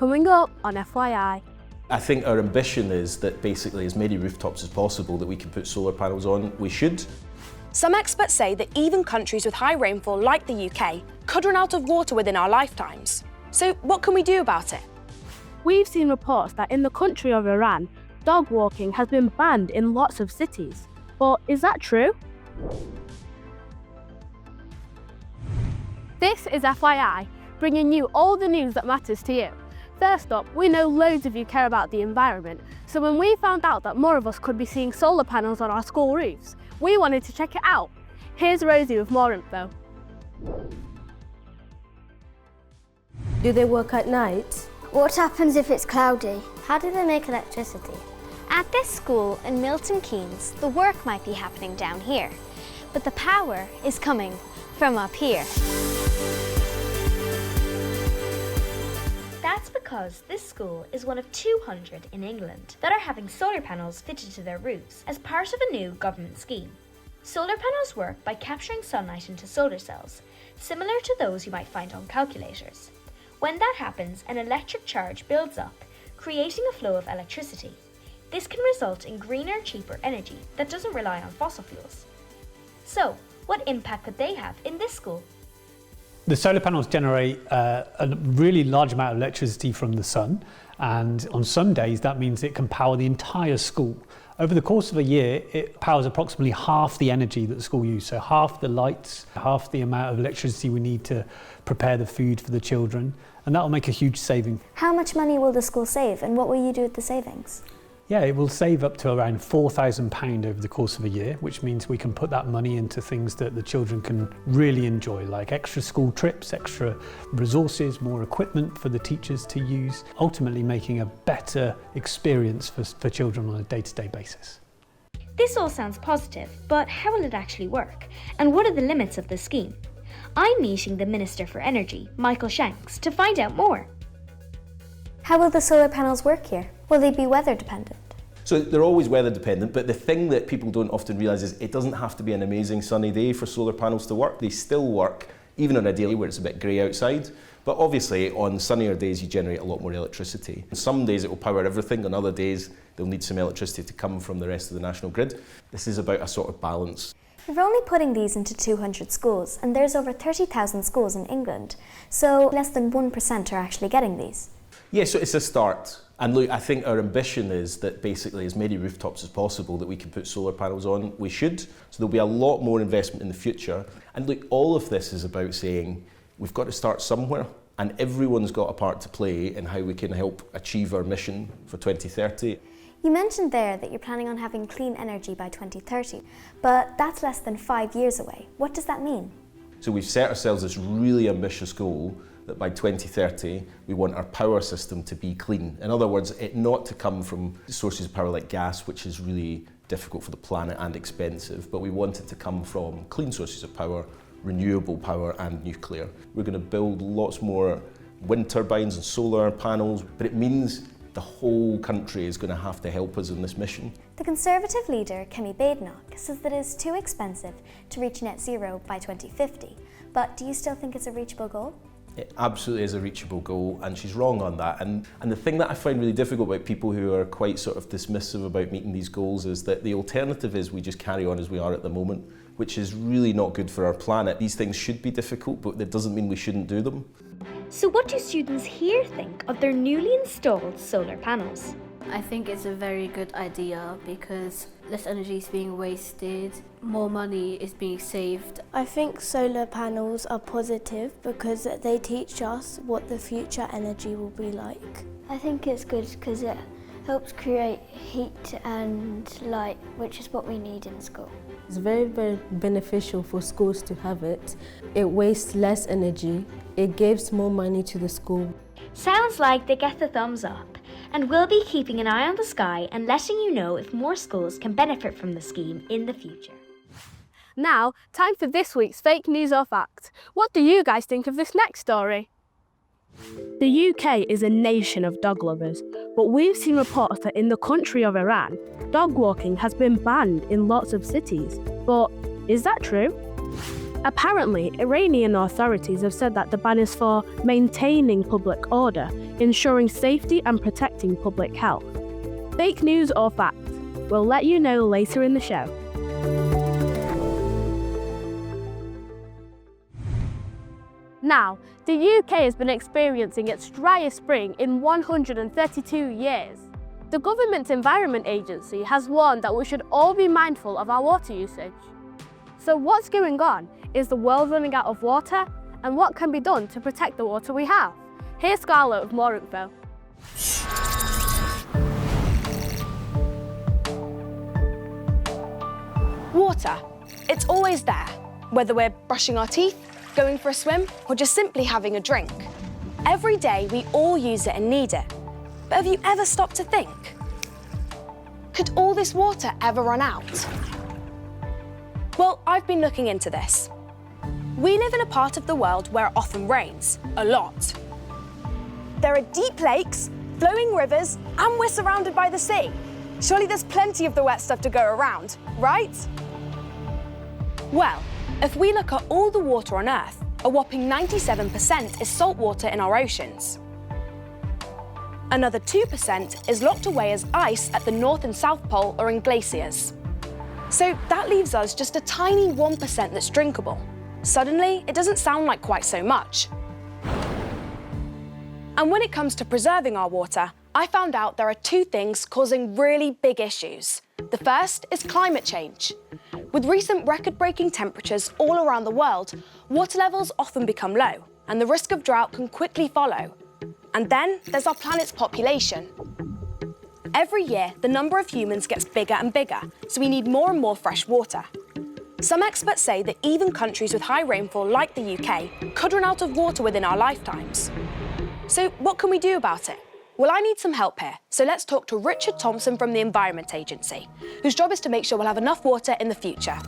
Coming up on FYI. I think our ambition is that basically as many rooftops as possible that we can put solar panels on, we should. Some experts say that even countries with high rainfall like the UK could run out of water within our lifetimes. So what can we do about it? We've seen reports that in the country of Iran, dog walking has been banned in lots of cities. But is that true? This is FYI, bringing you all the news that matters to you. First up, we know loads of you care about the environment, so when we found out that more of us could be seeing solar panels on our school roofs, we wanted to check it out. Here's Rosie with more info. Do they work at night? What happens if it's cloudy? How do they make electricity? At this school in Milton Keynes, the work might be happening down here, but the power is coming from up here. That's because this school is one of 200 in England that are having solar panels fitted to their roofs as part of a new government scheme. Solar panels work by capturing sunlight into solar cells, similar to those you might find on calculators. When that happens, an electric charge builds up, creating a flow of electricity. This can result in greener, cheaper energy that doesn't rely on fossil fuels. So, what impact could they have in this school? The solar panels generate a really large amount of electricity from the sun, and on some days that means it can power the entire school. Over the course of a year, it powers approximately half the energy that the school uses, so half the lights, half the amount of electricity we need to prepare the food for the children, and that will make a huge saving. How much money will the school save, and what will you do with the savings? Yeah, it will save up to around £4,000 over the course of a year, which means we can put that money into things that the children can really enjoy, like extra school trips, extra resources, more equipment for the teachers to use, ultimately making a better experience for children on a day-to-day basis. This all sounds positive, but how will it actually work? And what are the limits of the scheme? I'm meeting the Minister for Energy, Michael Shanks, to find out more. How will the solar panels work here? Will they be weather dependent? So they're always weather dependent, but the thing that people don't often realise is it doesn't have to be an amazing sunny day for solar panels to work. They still work, even on a day where it's a bit grey outside. But obviously on sunnier days you generate a lot more electricity. Some days it will power everything, on other days they'll need some electricity to come from the rest of the national grid. This is about a sort of balance. You're only putting these into 200 schools, and there's over 30,000 schools in England, so less than 1% are actually getting these. Yeah, so it's a start. And look, I think our ambition is that basically as many rooftops as possible that we can put solar panels on, we should. So there'll be a lot more investment in the future. And look, all of this is about saying we've got to start somewhere, and everyone's got a part to play in how we can help achieve our mission for 2030. You mentioned there that you're planning on having clean energy by 2030, but that's less than 5 years away. What does that mean? So we've set ourselves this really ambitious goal that by 2030 we want our power system to be clean. In other words, it not to come from sources of power like gas, which is really difficult for the planet and expensive, but we want it to come from clean sources of power, renewable power and nuclear. We're going to build lots more wind turbines and solar panels, but it means the whole country is going to have to help us in this mission. The Conservative leader, Kemi Badenoch, says that it is too expensive to reach net zero by 2050. But do you still think it's a reachable goal? It absolutely is a reachable goal, and she's wrong on that. And the thing that I find really difficult about people who are quite sort of dismissive about meeting these goals is that the alternative is we just carry on as we are at the moment, which is really not good for our planet. These things should be difficult, but that doesn't mean we shouldn't do them. So what do students here think of their newly installed solar panels? I think it's a very good idea because less energy is being wasted, more money is being saved. I think solar panels are positive because they teach us what the future energy will be like. I think it's good because it helps create heat and light, which is what we need in school. It's very, very beneficial for schools to have it. It wastes less energy, it gives more money to the school. Sounds like they get the thumbs up. And we'll be keeping an eye on the sky and letting you know if more schools can benefit from the scheme in the future. Now, time for this week's Fake News or Fact. What do you guys think of this next story? The UK is a nation of dog lovers, but we've seen reports that in the country of Iran, dog walking has been banned in lots of cities. But is that true? Apparently, Iranian authorities have said that the ban is for maintaining public order, ensuring safety and protecting public health. Fake news or fact? We'll let you know later in the show. Now, the UK has been experiencing its driest spring in 132 years. The government's Environment Agency has warned that we should all be mindful of our water usage. So what's going on? Is the world running out of water? And what can be done to protect the water we have? Here's Scarlett with more info. Water. It's always there, whether we're brushing our teeth, going for a swim, or just simply having a drink. Every day we all use it and need it. But have you ever stopped to think? Could all this water ever run out? Well, I've been looking into this. We live in a part of the world where it often rains, a lot. There are deep lakes, flowing rivers, and we're surrounded by the sea. Surely there's plenty of the wet stuff to go around, right? Well, if we look at all the water on Earth, a whopping 97% is salt water in our oceans. Another 2% is locked away as ice at the North and South Pole or in glaciers. So that leaves us just a tiny 1% that's drinkable. Suddenly, it doesn't sound like quite so much. And when it comes to preserving our water, I found out there are two things causing really big issues. The first is climate change. With recent record-breaking temperatures all around the world, water levels often become low, and the risk of drought can quickly follow. And then there's our planet's population. Every year, the number of humans gets bigger and bigger, so we need more and more fresh water. Some experts say that even countries with high rainfall like the UK could run out of water within our lifetimes. So what can we do about it? Well, I need some help here, so let's talk to Richard Thompson from the Environment Agency, whose job is to make sure we'll have enough water in the future.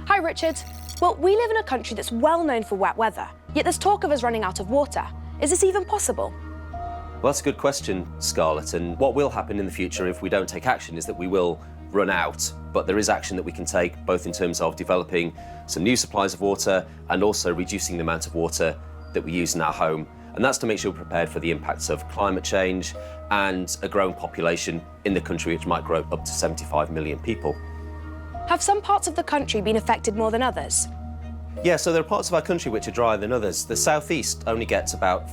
Hi, Richard. Well, we live in a country that's well known for wet weather, yet there's talk of us running out of water. Is this even possible? Well, that's a good question, Scarlett, and what will happen in the future if we don't take action is that we will run out, but there is action that we can take, both in terms of developing some new supplies of water and also reducing the amount of water that we use in our home. And that's to make sure we're prepared for the impacts of climate change and a growing population in the country, which might grow up to 75 million people. Have some parts of the country been affected more than others? Yeah, so there are parts of our country which are drier than others. The southeast only gets about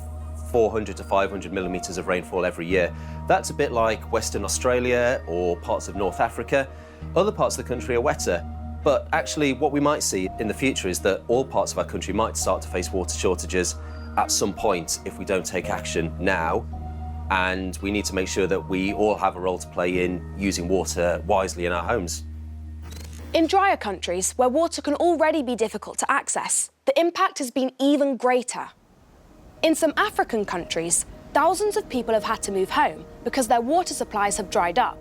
400 to 500 millimetres of rainfall every year. That's a bit like Western Australia or parts of North Africa. Other parts of the country are wetter. But actually what we might see in the future is that all parts of our country might start to face water shortages at some point if we don't take action now. And we need to make sure that we all have a role to play in using water wisely in our homes. In drier countries, where water can already be difficult to access, the impact has been even greater. In some African countries, thousands of people have had to move home because their water supplies have dried up.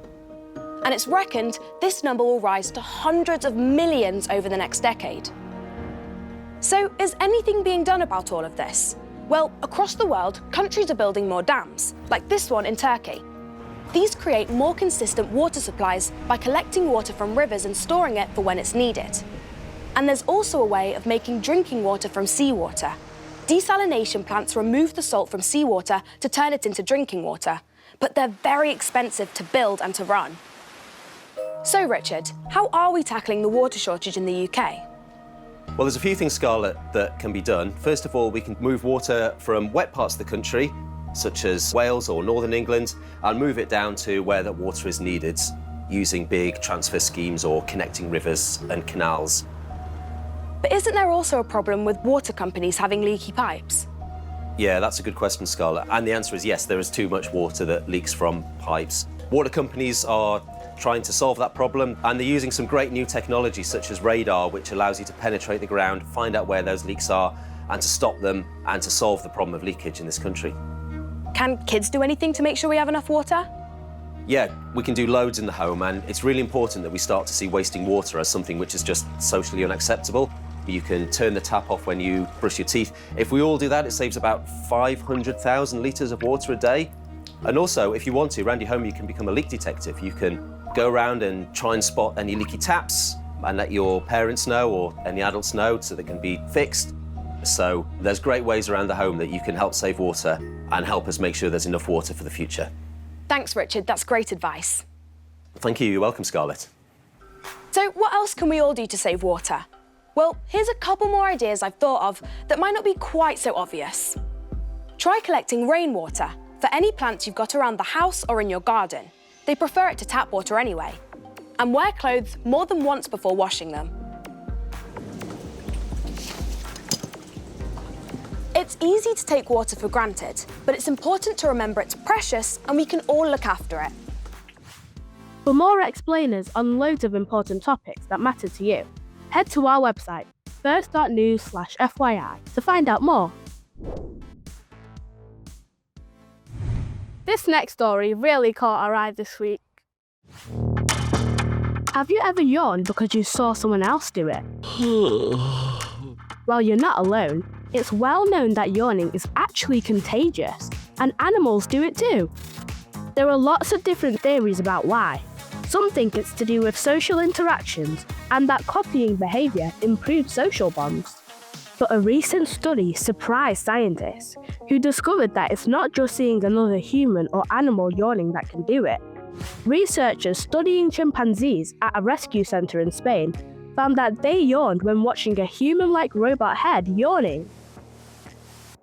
And it's reckoned this number will rise to hundreds of millions over the next decade. So is anything being done about all of this? Well, across the world, countries are building more dams, like this one in Turkey. These create more consistent water supplies by collecting water from rivers and storing it for when it's needed. And there's also a way of making drinking water from seawater. Desalination plants remove the salt from seawater to turn it into drinking water, but they're very expensive to build and to run. So, Richard, how are we tackling the water shortage in the UK? Well, there's a few things, Scarlett, that can be done. First of all, we can move water from wet parts of the country, such as Wales or Northern England, and move it down to where that water is needed, using big transfer schemes or connecting rivers and canals. But isn't there also a problem with water companies having leaky pipes? Yeah, that's a good question, Scarlett. And the answer is yes, there is too much water that leaks from pipes. Water companies are trying to solve that problem, and they're using some great new technology such as radar, which allows you to penetrate the ground, find out where those leaks are, and to stop them and to solve the problem of leakage in this country. Can kids do anything to make sure we have enough water? Yeah, we can do loads in the home, and it's really important that we start to see wasting water as something which is just socially unacceptable. You can turn the tap off when you brush your teeth. If we all do that, it saves about 500,000 litres of water a day. And also, if you want to, around your home, you can become a leak detective. You can go around and try and spot any leaky taps, and let your parents know or any adults know so they can be fixed. So there's great ways around the home that you can help save water and help us make sure there's enough water for the future. Thanks, Richard. That's great advice. Thank you. You're welcome, Scarlett. So what else can we all do to save water? Well, here's a couple more ideas I've thought of that might not be quite so obvious. Try collecting rainwater for any plants you've got around the house or in your garden. They prefer it to tap water anyway. And wear clothes more than once before washing them. It's easy to take water for granted, but it's important to remember it's precious and we can all look after it. For more explainers on loads of important topics that matter to you, head to our website, first.news/FYI, to find out more. This next story really caught our eye this week. Have you ever yawned because you saw someone else do it? Well, you're not alone. It's well known that yawning is actually contagious, and animals do it too. There are lots of different theories about why. Some think it's to do with social interactions and that copying behaviour improves social bonds. But a recent study surprised scientists, who discovered that it's not just seeing another human or animal yawning that can do it. Researchers studying chimpanzees at a rescue centre in Spain found that they yawned when watching a human-like robot head yawning.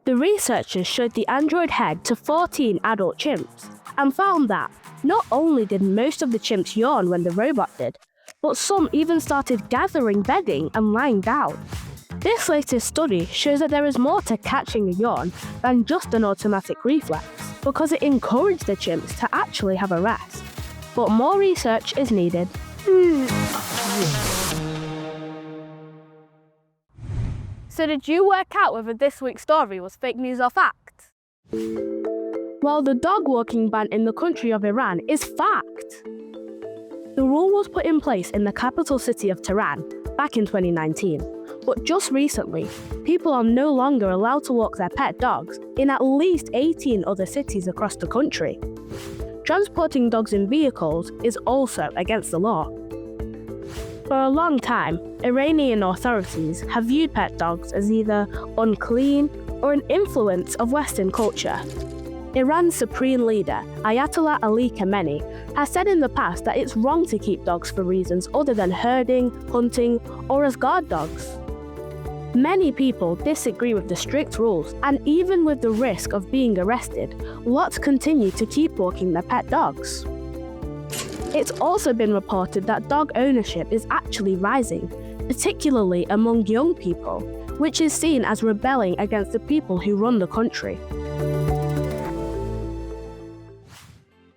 The researchers showed the android head to 14 adult chimps and found that not only did most of the chimps yawn when the robot did, but some even started gathering bedding and lying down. This latest study shows that there is more to catching a yawn than just an automatic reflex, because it encouraged the chimps to actually have a rest. But more research is needed. So did you work out whether this week's story was fake news or fact? Well, the dog walking ban in the country of Iran is fact. The rule was put in place in the capital city of Tehran back in 2019, but just recently, people are no longer allowed to walk their pet dogs in at least 18 other cities across the country. Transporting dogs in vehicles is also against the law. For a long time, Iranian authorities have viewed pet dogs as either unclean or an influence of Western culture. Iran's supreme leader, Ayatollah Ali Khamenei, has said in the past that it's wrong to keep dogs for reasons other than herding, hunting, or as guard dogs. Many people disagree with the strict rules, and even with the risk of being arrested, lots continue to keep walking their pet dogs. It's also been reported that dog ownership is actually rising, particularly among young people, which is seen as rebelling against the people who run the country.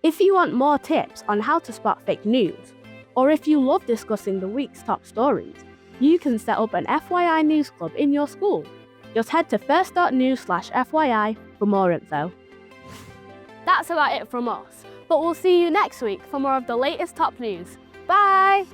If you want more tips on how to spot fake news, or if you love discussing the week's top stories, you can set up an FYI News Club in your school. Just head to first.news/FYI for more info. That's about it from us, but we'll see you next week for more of the latest top news. Bye!